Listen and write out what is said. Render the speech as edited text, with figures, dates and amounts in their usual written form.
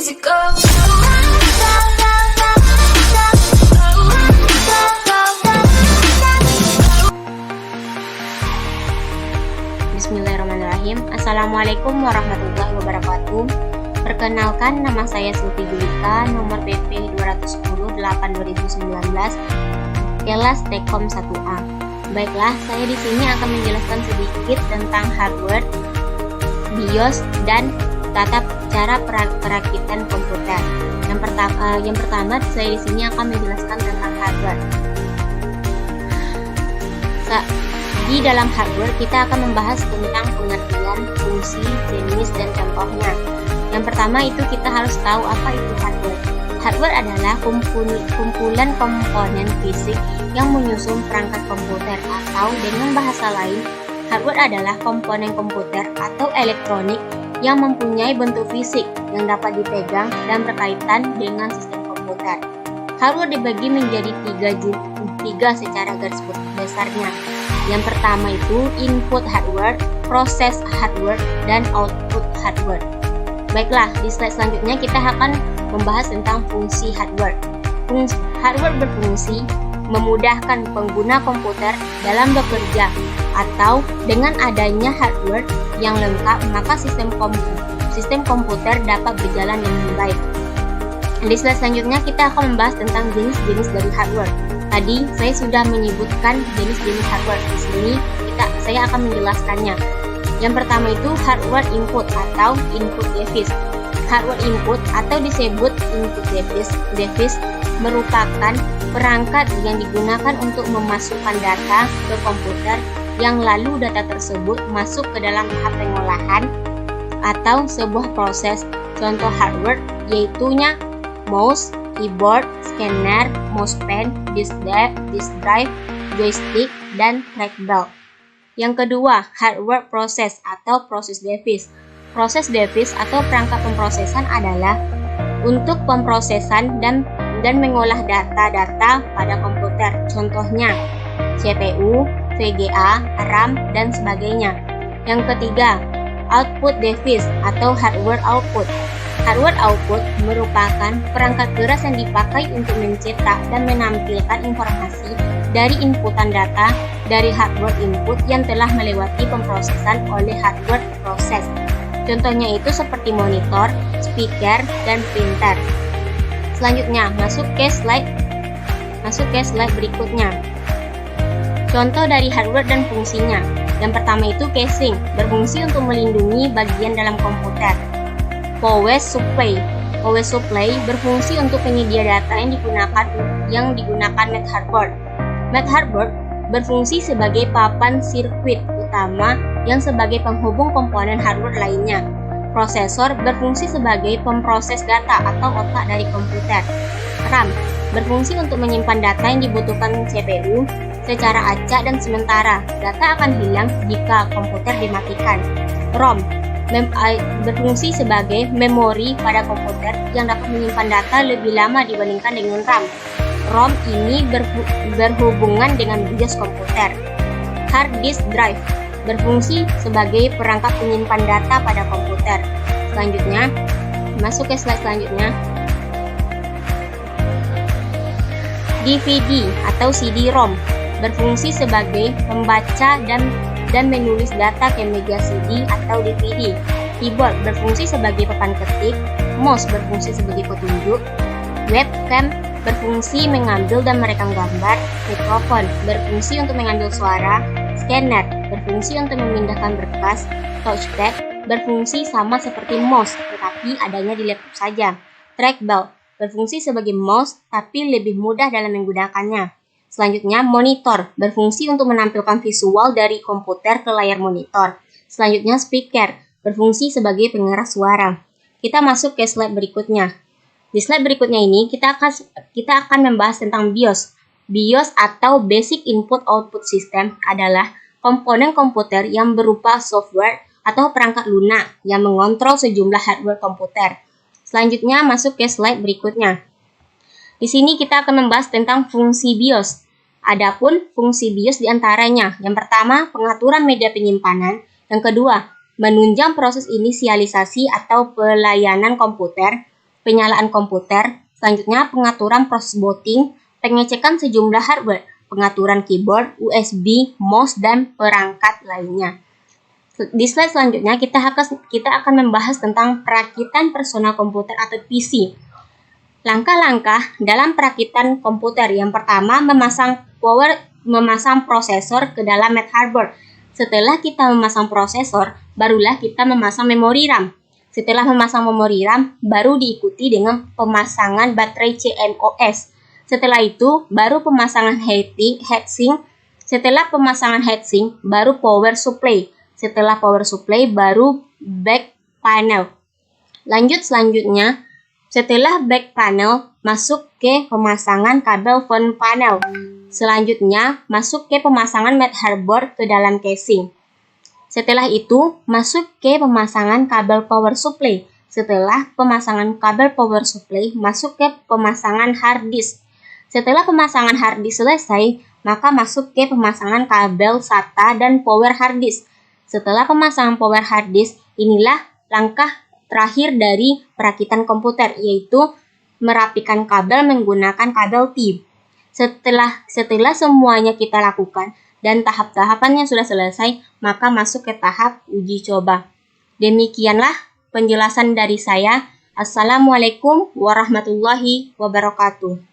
easy go. Bismillahirrahmanirrahim. Assalamualaikum warahmatullahi wabarakatuh. Perkenalkan, nama saya Sulfi Julika, nomor PP 210-8/2019, kelas Tekom 1A. Baiklah, saya di sini akan menjelaskan sedikit tentang hardware, BIOS, dan tata cara perakitan komputer. Yang pertama, saya di sini akan menjelaskan tentang hardware. Di dalam hardware, kita akan membahas tentang pengertian, fungsi, jenis, dan contohnya. Yang pertama itu kita harus tahu apa itu hardware. Hardware adalah kumpulan komponen fisik yang menyusun perangkat komputer, atau dengan bahasa lain, hardware adalah komponen komputer atau elektronik yang mempunyai bentuk fisik yang dapat dipegang dan berkaitan dengan sistem komputer. Hardware dibagi menjadi tiga secara garis besarnya. Yang pertama itu input hardware, proses hardware, dan output hardware. Baiklah, di slide selanjutnya kita akan membahas tentang fungsi hardware. Hardware berfungsi memudahkan pengguna komputer dalam bekerja, atau dengan adanya hardware yang lengkap maka sistem komputer dapat berjalan dengan baik. Di slide selanjutnya kita akan membahas tentang jenis-jenis dari hardware. Tadi saya sudah menyebutkan jenis-jenis hardware. Di sini saya akan menjelaskannya. Yang pertama itu hardware input atau input device. Hardware input atau disebut input device merupakan perangkat yang digunakan untuk memasukkan data ke komputer, yang lalu data tersebut masuk ke dalam tahap pengolahan atau sebuah proses. Contoh hardware yaitunya mouse, keyboard, scanner, mousepad, disk drive, joystick, dan trackball. Yang kedua, hardware proses atau process device. Process device atau perangkat pemrosesan adalah untuk pemrosesan dan mengolah data-data pada komputer. Contohnya CPU, VGA, RAM, dan sebagainya. Yang ketiga, output device atau hardware output. Hardware output merupakan perangkat keras yang dipakai untuk mencetak dan menampilkan informasi dari inputan data dari hardware input yang telah melewati pemrosesan oleh hardware proses. Contohnya itu seperti monitor, speaker, dan printer. Selanjutnya, masuk ke slide berikutnya. Contoh dari hardware dan fungsinya. Yang pertama itu casing, berfungsi untuk melindungi bagian dalam komputer. Power supply berfungsi untuk penyedia data yang digunakan math hardware. Math hardware berfungsi sebagai papan sirkuit utama yang sebagai penghubung komponen hardware lainnya. Prosesor berfungsi sebagai pemproses data atau otak dari komputer. RAM berfungsi untuk menyimpan data yang dibutuhkan CPU secara acak dan sementara. Data akan hilang jika komputer dimatikan. ROM berfungsi sebagai memori pada komputer yang dapat menyimpan data lebih lama dibandingkan dengan RAM. ROM ini berhubungan dengan BIOS komputer. Hard disk drive berfungsi sebagai perangkat penyimpan data pada komputer. Selanjutnya, masuk ke slide selanjutnya. DVD atau CD-ROM berfungsi sebagai pembaca dan menulis data ke media CD atau DVD. Keyboard berfungsi sebagai papan ketik, mouse berfungsi sebagai petunjuk, webcam berfungsi mengambil dan merekam gambar, mikrofon berfungsi untuk mengambil suara, scanner berfungsi untuk memindahkan berkas, touchpad berfungsi sama seperti mouse tetapi adanya di laptop saja. Trackball berfungsi sebagai mouse tapi lebih mudah dalam menggunakannya. Selanjutnya, monitor berfungsi untuk menampilkan visual dari komputer ke layar monitor. Selanjutnya, speaker berfungsi sebagai pengeras suara. Kita masuk ke slide berikutnya. Di slide berikutnya ini kita akan membahas tentang BIOS. BIOS atau Basic Input Output System adalah komponen komputer yang berupa software atau perangkat lunak yang mengontrol sejumlah hardware komputer. Selanjutnya, masuk ke slide berikutnya. Di sini kita akan membahas tentang fungsi BIOS. Adapun fungsi BIOS diantaranya, yang pertama, pengaturan media penyimpanan. Yang kedua, menunjang proses inisialisasi atau pelayanan komputer. penyalaan komputer, selanjutnya pengaturan proses booting, pengecekan sejumlah hardware, pengaturan keyboard, USB, mouse, dan perangkat lainnya. Di slide selanjutnya kita akan membahas tentang perakitan personal komputer atau PC. Langkah-langkah dalam perakitan komputer. Yang pertama, memasang prosesor ke dalam motherboard. Setelah kita memasang prosesor, barulah kita memasang memori RAM. Setelah memasang memori RAM, baru diikuti dengan pemasangan baterai CMOS. Setelah itu, baru pemasangan heatsink. Setelah pemasangan heatsink, baru power supply. Setelah power supply, baru back panel. Selanjutnya, setelah back panel, masuk ke pemasangan kabel front panel. Selanjutnya, masuk ke pemasangan motherboard ke dalam casing. Setelah itu, masuk ke pemasangan kabel power supply. Setelah pemasangan kabel power supply, masuk ke pemasangan hard disk. Setelah pemasangan hard disk selesai, maka masuk ke pemasangan kabel SATA dan power hard disk. Setelah pemasangan power hard disk, inilah langkah terakhir dari perakitan komputer, yaitu merapikan kabel menggunakan kabel T. Setelah semuanya kita lakukan dan tahap-tahapannya sudah selesai, maka masuk ke tahap uji coba. Demikianlah penjelasan dari saya. Assalamualaikum warahmatullahi wabarakatuh.